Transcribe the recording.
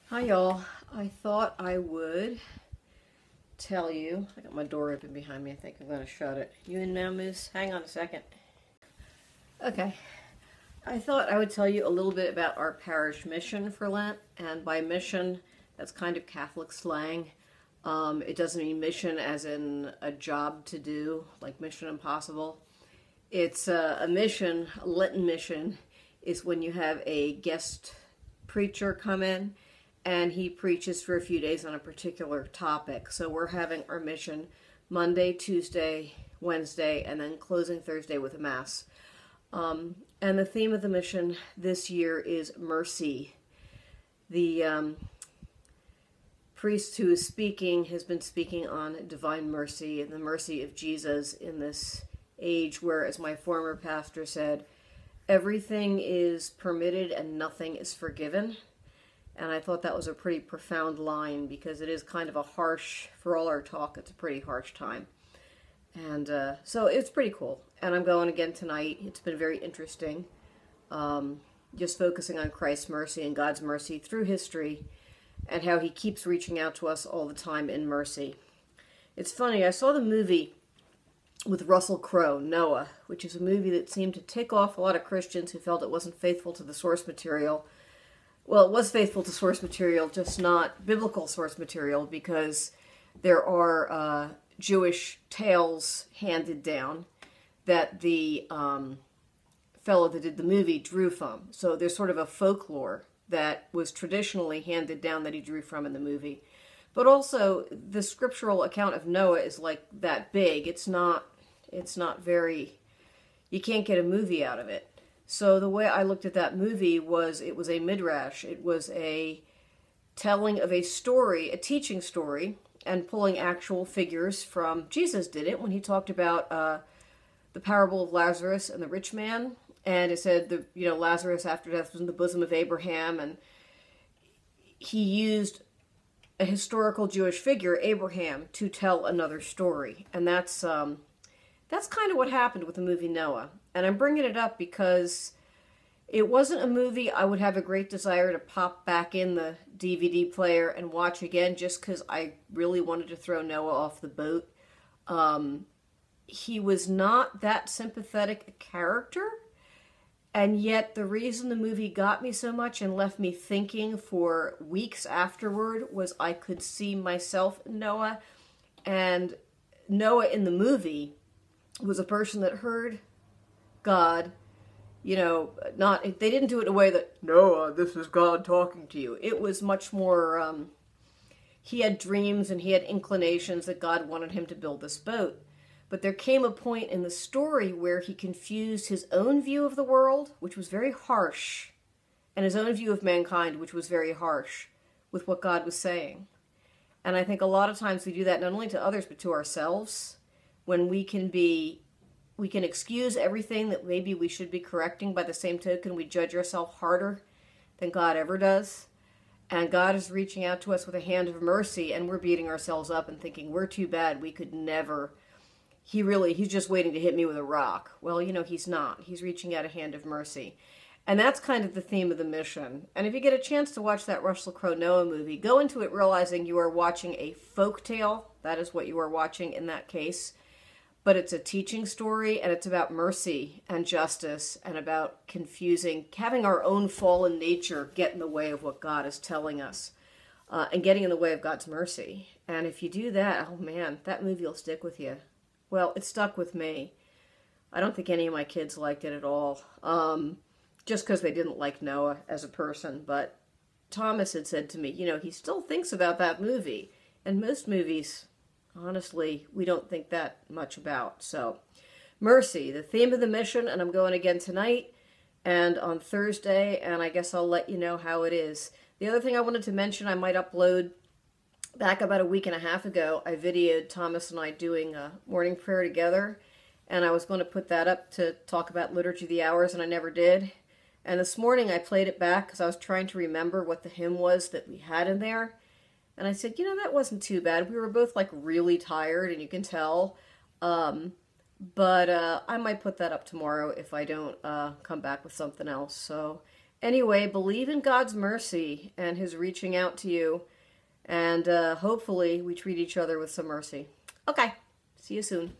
Hi y'all. I thought I would tell you, I got my door open behind me, I think I'm going to shut it. You in now, Moose? Hang on a second. Okay. I thought I would tell you a little bit about our parish mission for Lent, and by mission, that's kind of Catholic slang. It doesn't mean mission as in a job to do, like Mission Impossible. It's a mission, a Lenten mission, is when you have a guest preacher come in and he preaches for a few days on a particular topic. So we're having our mission Monday, Tuesday, Wednesday, and then closing Thursday with a Mass. And the theme of the mission this year is mercy. The priest who is speaking has been speaking on divine mercy and the mercy of Jesus in this age where, as my former pastor said, everything is permitted and nothing is forgiven. And I thought that was a pretty profound line because it is kind of a harsh, for all our talk, it's a pretty harsh time. And so it's pretty cool. And I'm going again tonight. It's been very interesting. Just focusing on Christ's mercy and God's mercy through history and how he keeps reaching out to us all the time in mercy. It's funny, I saw the movie with Russell Crowe, Noah, which is a movie that seemed to tick off a lot of Christians who felt it wasn't faithful to the source material. Well, it was faithful to source material, just not biblical source material, because there are Jewish tales handed down that the fellow that did the movie drew from. So there's sort of a folklore that was traditionally handed down that he drew from in the movie. But also, the scriptural account of Noah is like that big. It's not very, you can't get a movie out of it. So the way I looked at that movie was it was a midrash. It was a telling of a story, a teaching story, and pulling actual figures from, Jesus did it when he talked about the parable of Lazarus and the rich man. And it said, Lazarus after death was in the bosom of Abraham, and he used a historical Jewish figure, Abraham, to tell another story. And that's kind of what happened with the movie Noah. And I'm bringing it up because it wasn't a movie I would have a great desire to pop back in the DVD player and watch again just because I really wanted to throw Noah off the boat. He was not that sympathetic a character, and yet the reason the movie got me so much and left me thinking for weeks afterward was I could see myself in Noah, and Noah in the movie was a person that heard God, they didn't do it in a way that, Noah, this is God talking to you. It was much more, he had dreams and he had inclinations that God wanted him to build this boat. But there came a point in the story where he confused his own view of the world, which was very harsh, and his own view of mankind, which was very harsh, with what God was saying. And I think a lot of times we do that not only to others, but to ourselves, when we can excuse everything that maybe we should be correcting. By the same token, we judge ourselves harder than God ever does. And God is reaching out to us with a hand of mercy, and we're beating ourselves up and thinking, we're too bad, we could never. He's just waiting to hit me with a rock. Well, he's not. He's reaching out a hand of mercy. And that's kind of the theme of the mission. And if you get a chance to watch that Russell Crowe Noah movie, go into it realizing you are watching a folk tale. That is what you are watching in that case. But it's a teaching story, and it's about mercy and justice and about having our own fallen nature get in the way of what God is telling us and getting in the way of God's mercy. And if you do that, oh man, that movie will stick with you. Well, it stuck with me. I don't think any of my kids liked it at all, just because they didn't like Noah as a person. But Thomas had said to me, he still thinks about that movie. And most movies, honestly, we don't think that much about. So, mercy, the theme of the mission, and I'm going again tonight and on Thursday, and I guess I'll let you know how it is. The other thing I wanted to mention, I might upload. Back about a week and a half ago, I videoed Thomas and I doing a morning prayer together, and I was going to put that up to talk about Liturgy of the Hours, and I never did. And this morning I played it back because I was trying to remember what the hymn was that we had in there. And I said, that wasn't too bad. We were both like really tired, and you can tell. But I might put that up tomorrow if I don't come back with something else. So Anyway, believe in God's mercy and his reaching out to you. And hopefully we treat each other with some mercy. Okay, see you soon.